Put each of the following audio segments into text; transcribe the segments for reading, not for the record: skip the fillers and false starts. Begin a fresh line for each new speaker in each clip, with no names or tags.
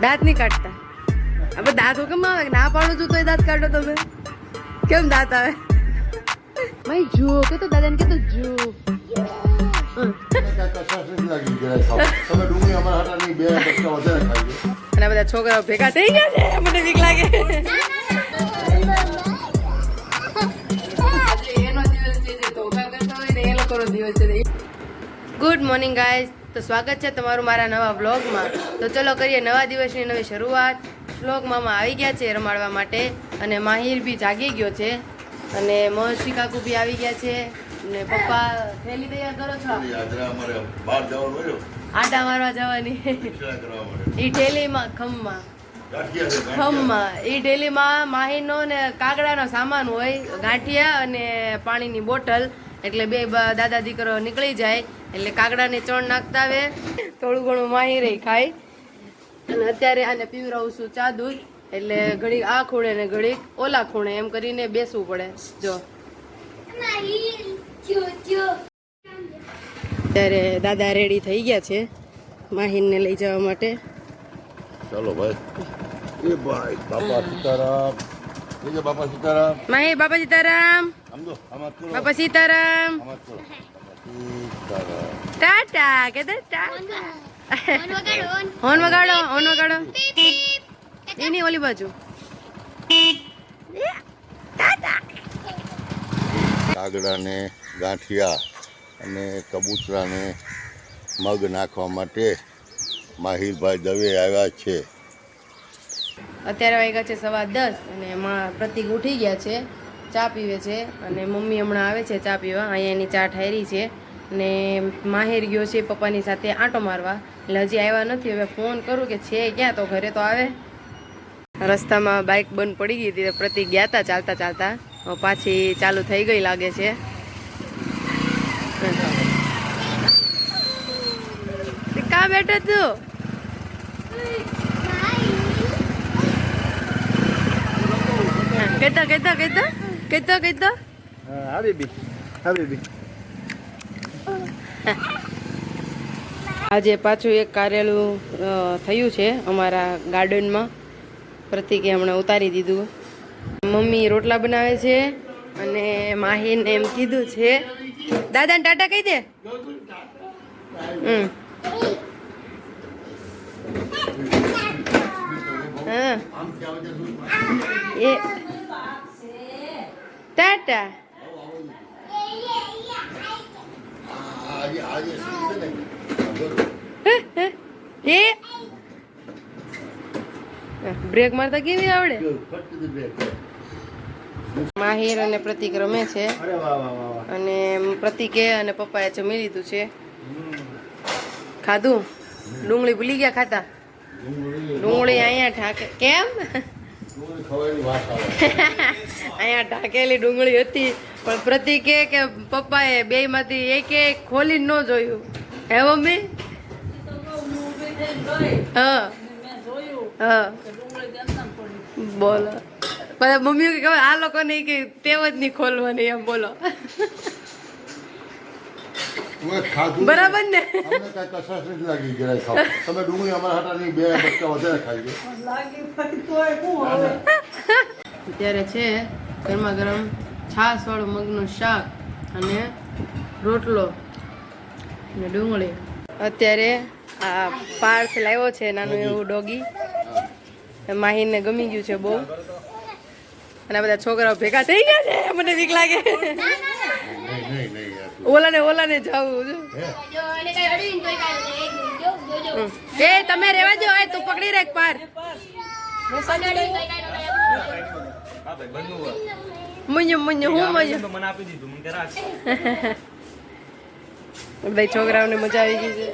દાંત નહીં કાઢતા. હવે દાંત કેમ આવે? ના પાડું છું તોય દાંત કાઢો તમે. કેમ દાંત આવે? ભાઈ જુઓ કે તો દાદાને કે તો જુઓ. અને બધા છોકરાઓ ભેગા થઈ ગયા છે. મને બીક લાગે. Good morning guys. તો સ્વાગત છે તમારું મારા નવા વ્લોગમાં. તો ચલો કરીએ નવા દિવસની નવી શરૂઆત. શ્લોક મામા આવી ગયા છે રમાડવા માટે અને માહિર બી જાગી ગયો છે અને મહર્ષિ કાકુ બી આવી ગયા છે ને પપ્પા થેલી તૈયાર કરો છો? આટા મારવા જવાની. ઈ ઠેલીમાં ખમમાં ઈ ઠેલીમાં માહીનો ને કાગડાનો સામાન હોય, ગાંઠિયા અને પાણીની બોટલ. એટલે બે દાદા દીકરો નીકળી જાય એટલે કાગડાને ચણ નાખતા આવે. થોડું ઘણું માહિર ખાય અને અત્યારે આને પીવરાવું છું ચા દૂધ. એટલે ઘડીક આ ખૂણે ને ઘડીક ઓલા ખૂણે એમ કરીને બેસવું પડે. જો ત્યારે દાદા રેડી થઈ ગયા છે માહિરને લઈ જવા માટે.
ચાલો ભાઈ. એ ભાઈ બાપા સીતારામ. બાપા સીતારામ.
માહિર બાપા સીતારામ. બાપા સીતારામ. ટાટા કે ટાટા. હોન વગાડો, હોન વગાડો. એની ઓલી બાજુ.
કાગડાને ગાંઠિયા અને કબૂતરાને મગ નાખવા માટે માહિરભાઈ દવે આવ્યા છે.
અત્યારે વાગ્યા છે 10:15 અને એમાં પ્રતિક ઉઠી ગયા છે, ચા પીવે છે અને મમ્મી હમણાં આવે છે ચા પીવા. અહીંયા એની ચા ઠારી છે ને માહિર ગયો છે પપ્પાની સાથે આંટો મારવા. એટલે હજી આવ્યા નથી. હવે ફોન કરું કે છે ક્યાં, તો ઘરે તો આવે. રસ્તામાં બાઇક બંધ પડી ગઈ હતી. પ્રતિક ગયા હતા ચાલતા ચાલતા, પાછી ચાલુ થઈ ગઈ લાગે છે. કા બેઠો તું? કેતો કેતો કેતો કેતો કેતો આજે પાછું એક કારેલું થયું છે અમારા ગાર્ડનમાં. પ્રતિકે હમણાં ઉતારી દીધું. મમ્મી રોટલા બનાવે છે અને માહીને એમ કીધું છે દાદાને ટાટા કહી દે. હા એ ટાટા. એ બ્રેક મારતા કેવી આવડે? માહિર અને પ્રતિક રમે છે અને પ્રતિકે અને પપ્પાએ જમી લીધું છે. ખાધું? ડુંગળી ભૂલી ગયા ખાતા? ડુંગળી અહીંયા ઢાકે. કેમ? અહીંયા ઢાકેલી ડુંગળી હતી પણ પ્રતિકે કે પપ્પાએ બે માંથી એક ખોલીને ન જોયું. હે મમ્મી? હા હા બોલો. પછી મમ્મી કે આ લોકો નહીં કે ટેવ જ નહીં ખોલવાની એમ. બોલો બરાબર ને? અત્યારે છે ગરમા ગરમ છાશ વાળું મગનું શાક અને રોટલો ને ડુંગળી. અત્યારે આ પાર્થ લાવ્યો છે નાનું એવું ડોગી. માહિરને ગમી ગયું છે બહુ અને બધા છોકરાઓ ભેગા થઈ ગયા છે. મને બીક લાગે. ઓલાને જાવું. એ તમે રેવા દો. તું પકડી રાખ પાર. ભાઈ છોકરાઓને મજા આવી ગઈ છે.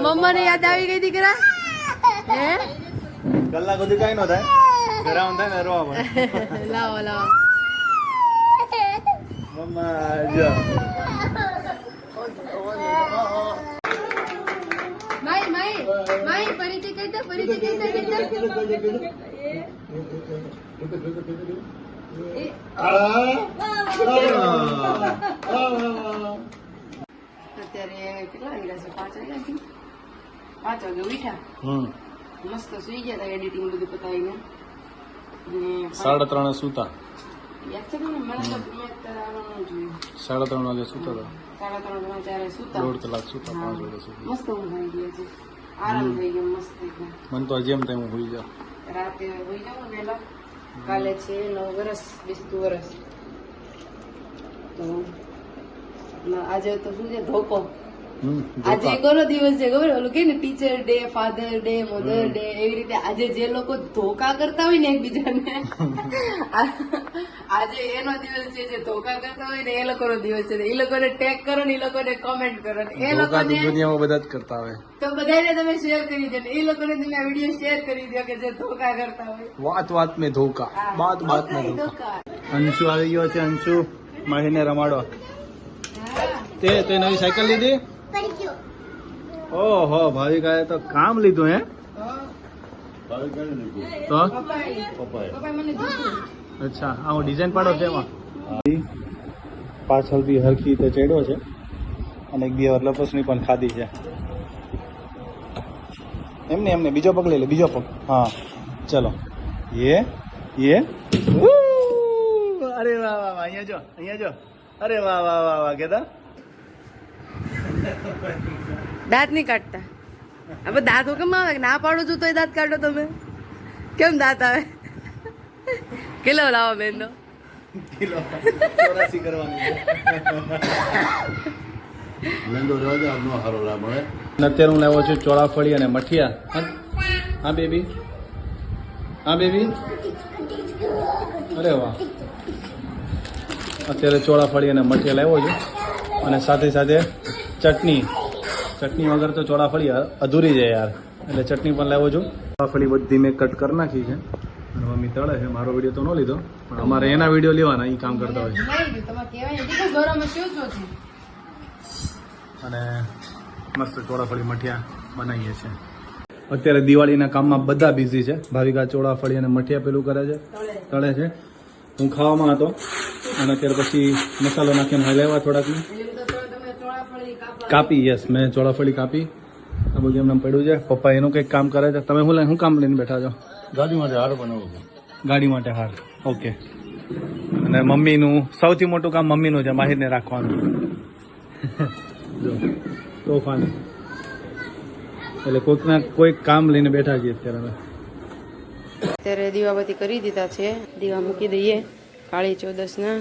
મમ્મા ને યાદ આવી ગઈ દીકરા? હે
કલાક સુધી કઈ ન થાય.
લાવો લાવો મમ્મા. માય ફરીથી કહી દો અત્યારે કેટલા વાગ્યા છે 5 વાગ્યા છે 5 વાગે ઉઠ્યા મસ્ત સુઈ ગયા હતા એડિટિંગ બધું પતાવીને અને
3:30 સૂતા
યાદ છે ને મને તો મેં તારાનું જોયું
3:30 વાગે સૂતા હતા
3:30 જ્યારે સુતા
1.5 કલાક સૂતા 5 વાગે સુધી
મસ્ત ઊંઘ આવી ગઈ છે આરામ થઈ ગયો મસ્ત એકદમ
મને તો જેમ તેમ હોઈ જાવ
રાતે હોઈ જાવ વહેલા કાલે છે 9 વર્ષ બીજું વર્ષ તો આજે તો શું છે ધોકો આજે કોનો દિવસ છે ખબર ઓલું કે ને teacher day father day mother day એવી રીતે આજે જે લોકો ધોકા કરતા હોય ને એકબીજાને આજે એનો દિવસ છે જે ધોકા કરતા હોય ને એ લોકોનો દિવસ છે એ લોકોને ટેગ કરો ને એ લોકોને કોમેન્ટ કરો ને એ લોકોને
દુનિયામાં બધા જ કરતા હોય
તો બધાને તમે શેર કરી દો ને એ લોકોને તમે આ વિડીયો શેર કરી દો કે જે ધોકા કરતા હોય
વાત મેં ધોકા બાત મેં ધોકા અંશુ આવી ગયો છે અંશુ માહીને રમાડો તે નવી સાયકલ લીધી ઓહો ભાવિકાએ તો કામ લીધું હે તો અચ્છા આ ડિઝાઇન પાડો છે એમાં પાછળથી હરખી રીતે ચડ્યો છે અને એક બે વાર લપસણી પણ ખાધી છે એમને બીજો પગ લઈ લે બીજો પગ હા ચલો અરે વાહ વાહ અહીંયા જો અરે વાહ વાહ વાહ વાહ કેતા
દાંત નહીં કાઢતા હવે દાંત કેમ આવે ના પાડો છો તોય દાંત કાઢો તમે કેમ દાંત આવે કેટલો લાવો બેન તો
અત્યારે હું લાવ્યો છું ચોળાફળી અને મઠિયા હા બેબી અરે વાહ અત્યારે ચોળાફળી અને મઠિયા લાવ્યો છું અને સાથે સાથે ચટણી વગર તો ચોળાફળી અધૂરી જાય યાર એટલે ચટણી પણ લાવ્યો છું ચોળાફળી બધી મેં કટ કરી નાખી છે અને મમ્મી તળે છે મારો વિડીયો તો ન લીધો પણ અમારે એના વિડીયો લેવાના એ કામ કરતા હોય અને મસ્ત ચોળાફળી મઠિયા બનાવીએ છીએ અત્યારે દિવાળીના કામમાં બધા બિઝી છે ભાવિકા ચોળાફળી અને મઠિયા પેલું કરે છે તળે છે હું ખાવામાં હતો અને અત્યારે પછી મસાલો નાખીને હલાવ્યા થોડાક કાપી યસ મેં ચોળાફળી કાપી આ બધું એમને પડ્યું છે પપ્પા એનું કંઈક કામ કરે છે તમે શું કામ લઈને બેઠા છો
ગાડી માટે હાર બનાવું છું
ગાડી માટે હાર ઓકે અને મમ્મીનું સૌથી મોટું કામ મમ્મીનું છે માહિરને રાખવાનું જો તોફાન એટલે કોઈક કામ લઈને બેઠા છીએ
અત્યારે દીવાબત્તી કરી દીધા છે દીવા મૂકી દઈએ કાળી ચૌદસના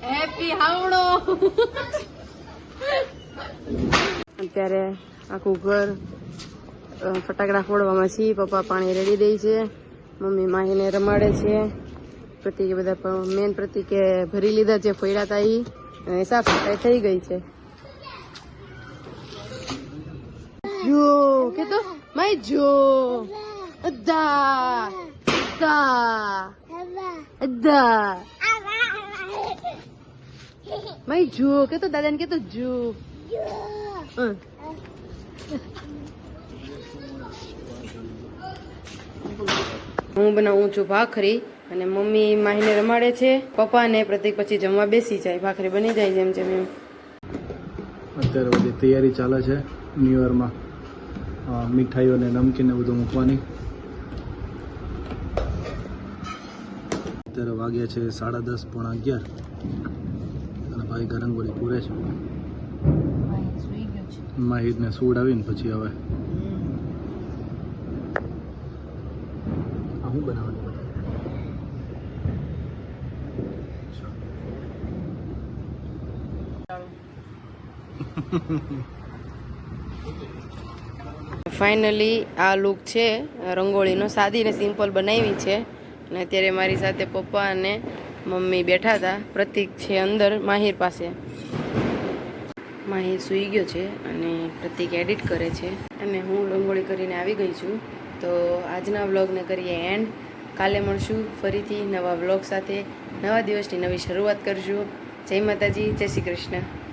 હેપી હાવડો અત્યારે આખું ઘર ફટાકડા ફોડવામાં છીએ પપ્પા પાણી રેડી દે છે મમ્મી માહીને રમાડે છે પ્રતિકે બધા મેન પ્રતિકે ભરી લીધા છે ફોડ્યા હતા અને સાફ સફાઈ થઈ ગઈ છે જો કે તો માય જો અદ્દા માય જો કે તો દાદાને કે તો જો હું બનાવું છું ભાખરી અને મમ્મી માહીને રમાડે છે પપ્પા ને પ્રતિક પછી જમવા બેસી જાય ભાખરી બની જાય જેમ જેમ એમ
અત્યારે બધી તૈયારી ચાલે છે ન્યૂ યરમાં મીઠાઈઓ ને નમકીન ને બધું મૂકવાની અત્યારે વાગ્યા છે 10:30 પોણા 11 અને ભાઈ રંગોળી પૂરે છે માહિરને સૂડ આવીને પછી હવે હું બનાવવાનું
ફાઇનલી આ લુક છે રંગોળીનો સાદી ને સિમ્પલ બનાવી છે અને અત્યારે મારી સાથે પપ્પા અને મમ્મી બેઠા હતા પ્રતિક છે અંદર માહિર પાસે માહી સૂઈ ગયો છે અને પ્રતિક એડિટ કરે છે અને હું રંગોળી કરીને આવી ગઈ છું. તો આજના વ્લોગને કરીએ એન્ડ. કાલે મળશું ફરીથી નવા વ્લોગ સાથે. નવા દિવસની નવી શરૂઆત કરશું. જય માતાજી, જય શ્રી કૃષ્ણ.